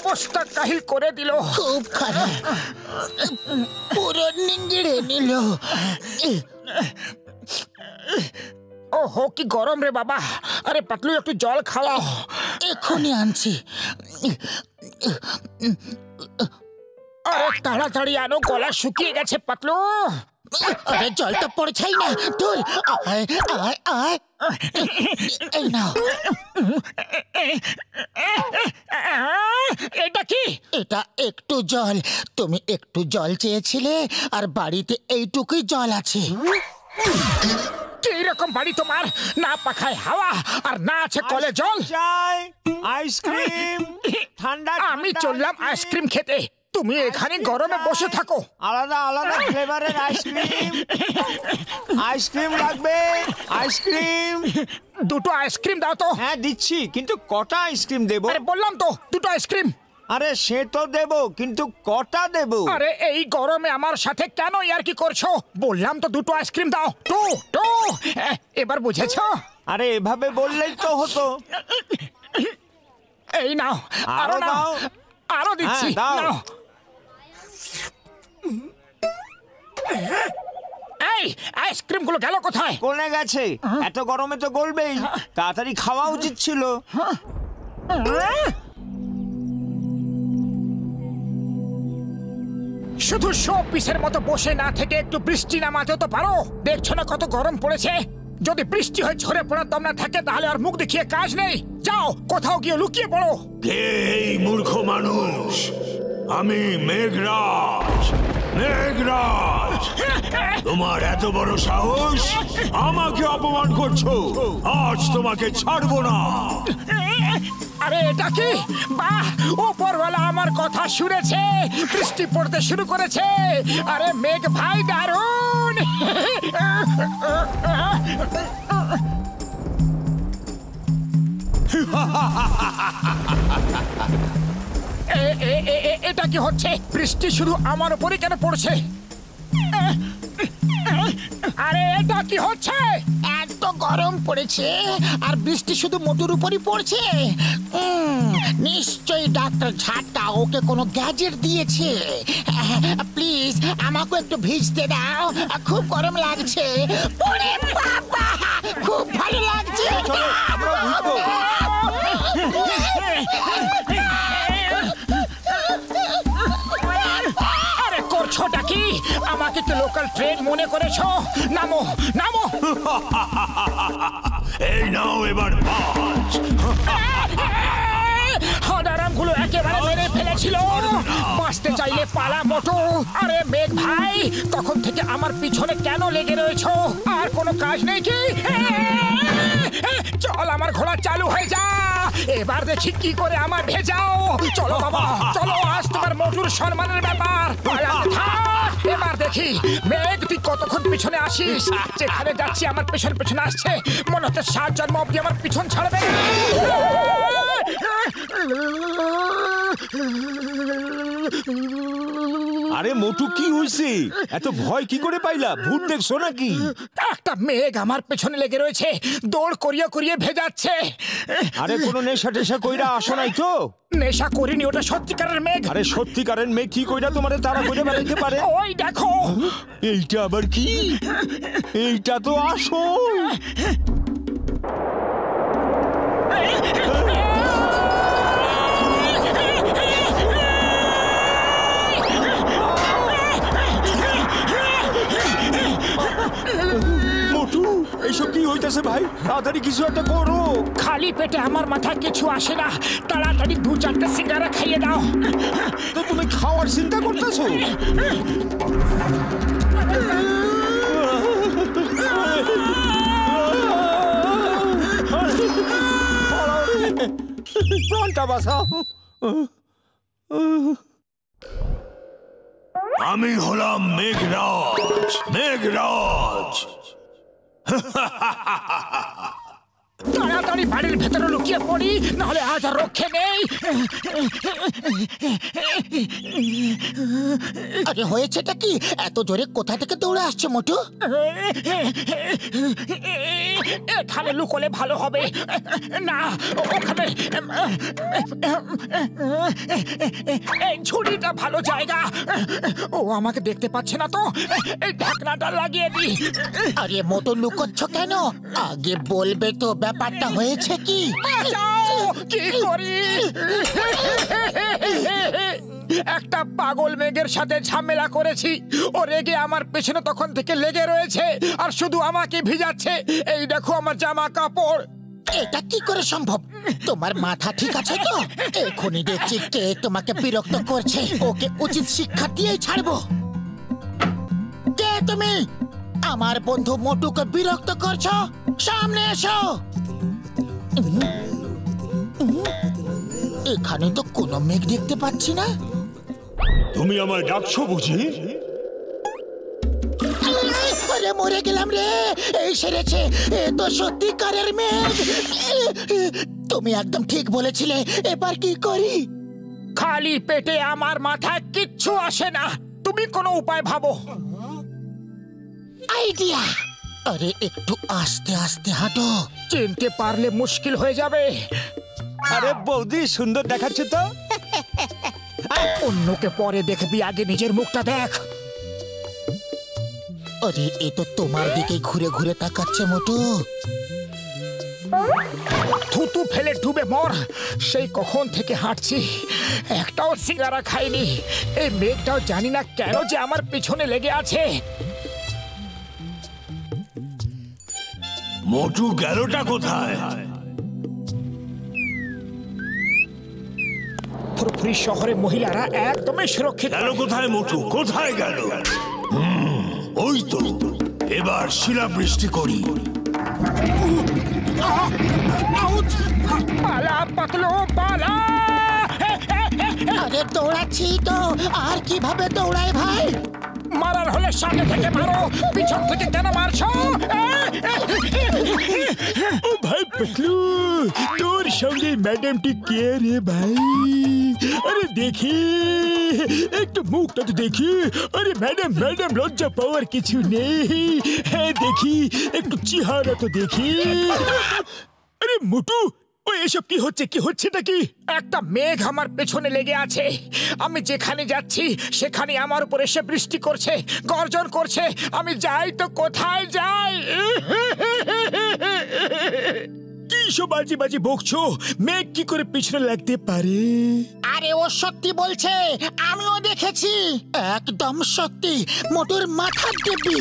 অবস্থা কাহিল করে দিল। খুব খারাপ, পুরো নিংড়ে নিল। ওহো কি গরম রে বাবা। আরে পাতলু একটু জল খাওয়াও। এক্ষুনি আনছি। আরে তাড়াতাড়ি আনো, গলা শুকিয়ে গেছে পাতলু। আরে জলটা পড়ছেই না। ধুর, আয় আয় আয়, এই নাও। এটা কি? এটা একটু জল। তুমি একটু জল চেয়েছিলে আর বাড়িতে এইটুকুই জল আছে। কি রকম বাড়ি তোমার? না পাখায় হাওয়া আর না আছে কলে জল। চাই, আইসক্রিম, ঠান্ডা। আমি চললাম আইসক্রিম খেতে, তুমি এখানে গরমে বসে থাকো। আলাদা আলাদা ফ্লেভারের আইসক্রিম। আইসক্রিম লাগবে? আইসক্রিম দুটো আইসক্রিম দাও তো। হ্যাঁ দিচ্ছি, কিন্তু কটা আইসক্রিম দেবো? আরে বললাম তো দুটো আইসক্রিম। আরে সে তো দেবো, কিন্তু কটা দেবো? আরে এই গরমে আমার সাথে কেন ইয়ার্কি করছো? বললাম তো দুটো আইসক্রিম দাও। টু টু, এবার বুঝেছো? আরে এভাবে বললেই তো হতো। এই নাও, আরো নাও, আরো দিচ্ছি। হ্যাঁ, দাও। নাও। এই আইসক্রিম গুলো গেল কোথায়? কোনে গেছে? এত গরমে তো গলবেই, তাড়াতাড়ি খাওয়া উচিত ছিল। শুধু শো পিসের মতো বসে না থেকে একটু বৃষ্টি নামাতে তো পারো। দেখছো না কত গরম পড়েছে? যদি বৃষ্টি হয়ে ঝরে পড়ার দম না থাকে তাহলে আর মুখ দেখিয়ে কাজ নেই। যাও কোথাও গিয়ে লুকিয়ে পড়ো। কে এই মূর্খ মানুষ? আমি মেঘরাজ। মেঘরাজ, তোমার এত বড় সাহস, আমাকে অপমান করছো? আজ তোমাকে ছাড়বো না। আরে এটা কি? বাহ, উপরওয়ালা আমার কথা শুনেছে, বৃষ্টি পড়তে শুরু করেছে। আরে মেঘ ভাই দারুণ। এটা কি হচ্ছে? বৃষ্টি শুধু আমার উপরই কেন পড়ছে? আরে এটা কি হচ্ছে? এত গরম পড়েছে আর বৃষ্টি শুধু মোটুর উপরই পড়ছে। নিশ্চয়ই ডাক্তার ঝাট্টা ওকে কোনো গ্যাজেট দিয়েছে। প্লিজ আমাকে একটু ভিজতে দাও, খুব গরম লাগছে। ওরে বাবা, খুব ভালো লাগছে। আরে করছোটা কি? আমাকে তো লোকাল ট্রেন মনে করেছো? নামো নামো। এই নাও এবার পাঁচ। হাদারামগুলো একেবারে মেরে ফেলেছিল। বাঁচতে চাইলে পালা মোটু। আরে মেঘ ভাই, তখন থেকে আমার পিছনে কেন লেগে রয়েছো? আর কোনো কাজ নেই কি? চল, আমার ঘোড়া চালু হয়ে যা। এবার দেখি কি করে আমার ভেজাও। চলো বাবা চলো, আজ তোমার মোটুর সম্মানের ব্যাপার। এবার দেখি মেঘ তুই কতক্ষণ পিছনে আসিস। যেখানে যাচ্ছি আমার পেছন পেছনে আসছে। মনে হচ্ছে 7 জন্ম অব্দি আমার পিছন ছাড়বে। আরে মোটু, কি হইছে? এত ভয় কি করে পাইলা? ভূত দেখছো নাকি? একটা মেঘ আমার পেছনে লেগে রয়েছে, দৌড় করিয়ে করিয়ে ভেজাচ্ছে। আরে কোনো নেশা টেশা কইরা আসো নাই তো? নেশা করিনি, ওটা সত্যিকারের মেঘ। আরে সত্যিকারের মেঘ কি কইরা তোমারে তারা কইরা বেড়াইতে পারে? ওই দেখো। এইটা আবার কি? এইটা তো আসল। মোটু, এইসব কি হইতাছে ভাই? তাড়াতাড়ি কিছু একটা করো। খালি পেটে আমার মাথায় কিছু আসে না। তাড়াতাড়ি 2-4টে সিঙ্গারা খাইয়ে দাও। তো তুমি খাওয়ার চিন্তা করতেছো? প্রাণটা বাঁচাও। আমি হলাম মেঘরাজ। মেঘরাজ, তাড়াতাড়ি বাড়ির ভেতরে লুকিয়ে পড়ি, নাহলে আজ আর রক্ষে নেই। আরে হয়েছেটা কি? এত জোরে কোথা থেকে দৌড়ে আসছে মোটু? এখানে লুকোলে ভালো হবে। না, ওখানে এই ঝুড়িটা ভালো জায়গা। ও আমাকে দেখতে পাচ্ছে না তো, এই ঢাকনাটা লাগিয়ে দি। আরে মোটু লুকোচ্ছ কেন? আগে বলবে তো ব্যাপারটা হয়েছে কি? যাও, কি করি? একটা পাগল মেঘের সাথে ঝামেলা করেছি। ও রেগে আমার পেছনে তখন থেকে লেগে রয়েছে, আর শুধু আমাকে ভিজাচ্ছে। এই দেখো আমার জামা কাপড়। এটা কি করে সম্ভব? তোমার মাথা ঠিক আছে তো? এখনই দেখছি কে তোমাকে বিরক্ত করছে। ওকে উচিত শিক্ষা দিয়েই ছাড়বো। কে তুমি? আমার বন্ধু মোটুকে বিরক্ত করছো? সামনে এসো। এখানে তো কোনো মেঘ দেখতে পাচ্ছি না। তুমি আমার ডাকছো বুঝি? আরে মরে গেলাম রে, এই সেরেছে। এ তো সত্যিকারের মেঘ। তুমি একদম ঠিক বলেছিলে। এবার কি করি? খালি পেটে আমার মাথায় কিচ্ছু আসে না। তুমি কোনো উপায় ভাবো। আইডিয়া। আরে একটু আস্তে আস্তে হাঁটো। চিনতে পারলে মুশকিল হয়ে যাবে। আরে বৌদি, সুন্দর দেখাচ্ছে তো। অন্যকে পরে দেখবি, আগে নিজের মুখটা দেখ। আরে এ তো তোমার দিকে ঘুরে ঘুরে তাকাচ্ছে মোটু। থুতু ফেলে ডুবে মর। সেই কখন থেকে হাঁটছি, একটাও সিঙ্গারা খাইনি। এই মেঘটাও জানি না কেন যে আমার পিছনে লেগে আছে। মোটু গেলটা কোথায়? ফুরফুরি শহরে মহিলারা একদমই সুরক্ষিত। গেল কোথায় মোটু? কোথায় গেল? ওই তো, এবার শিলাবৃষ্টি করি। পালা পাতলো, পালা। আরে দৌড়াচ্ছি তো, আর কিভাবে দৌড়ায় ভাই? মারার হলে সামনে থেকে মারো, পিছন থেকে কেন মারছো? ও ভাই পেটলু, তোর সঙ্গে ম্যাডামটি কে রে ভাই? আরে দেখি, একটু মুখটা তো দেখি। আরে ম্যাডাম, ম্যাডাম লজ্জা পাওয়ার কিছু নেই। হ্যাঁ দেখি, একটু চেহারা তো দেখি। আরে মোটু, ওই এসব কি হচ্ছে? কি হচ্ছেটা কি? একটা মেঘ আমার পেছনে লেগে আছে। আমি যেখানে যাচ্ছি সেখানে আমার উপর এসে বৃষ্টি করছে, গর্জন করছে। আমি যাই তো কোথায় যাই? কি সব বাজি বাজি বকছো? মেঘ কি করে পিছনে লাগতে পারে? আরে ও সত্যি বলছে, আমিও দেখেছি। একদম সত্যি, মোটুর মাথার দিব্যি।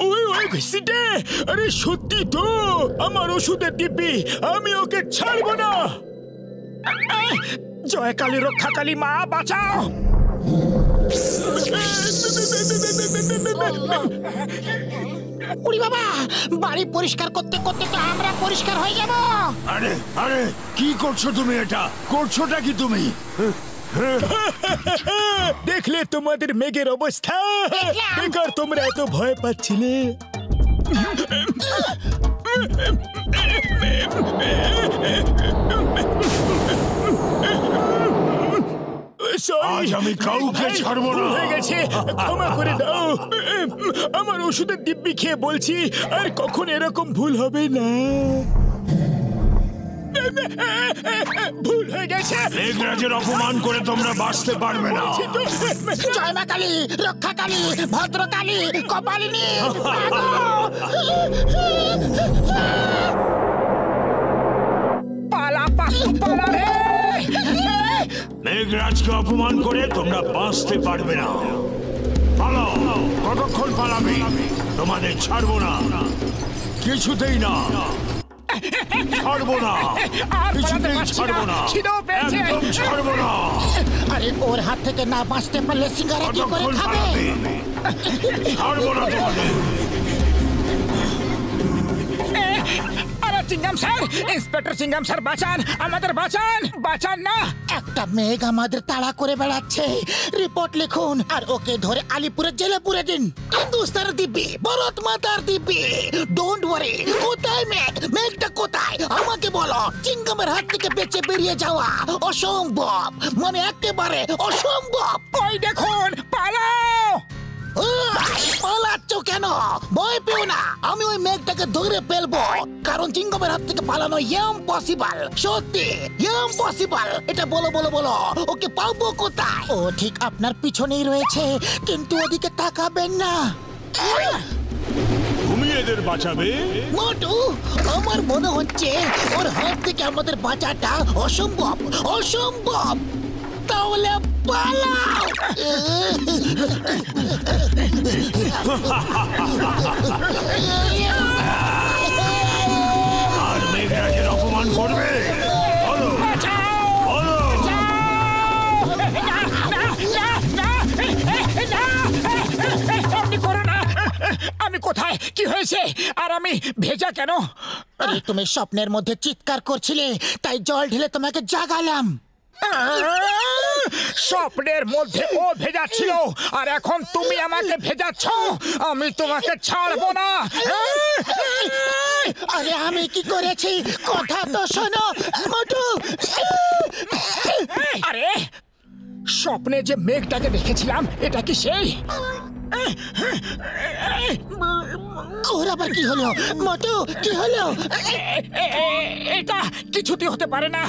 ওই ওই ঘসিটে, আরে সত্যি তো আমার ওষুধের দিব্যি। আমি ওকে ছাড়বো না। জয় কালী, রক্ষা কালী, মা বাঁচাও। উড়ি বাবা, বাড়ি পরিষ্কার করতে করতে তো আমরা পরিষ্কার হয়ে যাব। আরে আরে, কি করছো তুমি? এটা করছোটা কি তুমি? দেখলে তোমাদের মেঘের অবস্থা? বেকার তোমরা এত ভয় পাচ্ছিলে। আজ আমি কাউকে ছাড়বো না। হয়ে গেছে, ক্ষমা করে দাও। আমার ওষুধের দিব্যি খেয়ে বলছি, আর কখন এরকম ভুল হবে না। ভুল হয়ে গেছে। মেঘরাজের অপমান করে তোমরা বাঁচতে পারবে না। জয় মা কালী, রক্ষা কালী, ভদ্র কালী, কপালিনী। পালা পাতলু, পালা রে। মেঘরাজকে অপমান করে তোমরা বাঁচতে পারবে না। পালাও। কতক্ষণ পালাবে? তোমাদের ছাড়বো না, কিছুতেই না। ছাড়বো না, আর কিছুতেই পালাতে পারছি ছাড়বো না, না, খিদেও পেয়েছে। একদম ছাড়বো না। আরে ওর হাত থেকে না বাঁচতে পারলে সিঙ্গারা কি করে কতক্ষণ খাবে? পালাবে? ছাড়বো না তোমাদের। আরে চিঙ্গাম স্যার, ইন্সপেক্টর চিঙ্গাম স্যার, বাঁচান, আমাদের বাঁচান, বাঁচান না। একটা মেঘ আমাদের তাড়া করে বেড়াচ্ছে। রিপোর্ট লিখুন আর ওকে ধরে আলিপুরের জেলে পুরে দিন। হিন্দুস্তান দিব্যি, ভারত মাতার দিব্যি। Don't worry. কোথায় মেঘ? মেঘটা কোথায়? আমাকে বলো। চিঙ্গামের হাত থেকে বেঁচে বেরিয়ে যাওয়া অসম্ভব, মানে একেবারে অসম্ভব। ওই দেখুন, পালাও। পালাচ্ছ কেন? ভয় পেও না, আমি ওই মেঘটাকে ধরে ফেলবো। কারণ চিঙ্গমের হাত থেকে পালানো ইম্পসিবল, সত্যি ইম্পসিবল। এটা বলো বলো বলো, ওকে পাবো কোথায়? ও ঠিক আপনার পিছনেই রয়েছে, কিন্তু ওদিকে তাকাবেন না। তুমি এদের বাঁচাবে? মোটু, আমার মনে হচ্ছে ওর হাত থেকে আমাদের বাঁচাটা অসম্ভব, অসম্ভব। তাহলে পালাও। আর মেঘরাজের অপমান করবে? বলো, বলো। আপনি করো না। আমি কোথায়? কি হয়েছে? আর আমি ভেজা কেন? আরে তুমি স্বপ্নের মধ্যে চিৎকার করছিলে, তাই জল ঢেলে তোমাকে জাগালাম। স্বপ্নের মধ্যে ও ভেজাচ্ছিল, আর এখন তুমি আমাকে ভেজাচ্ছ। আমি তোমাকে ছাড়বো না। আরে আমি কি করেছি? কথা তো শোনো মোটু। আরে স্বপ্নে যে মেঘটাকে দেখেছিলাম, এটা কি সেই? ওর আবার কি হলো? মোটু কি হলো? এটা কিছুতে হতে পারে না।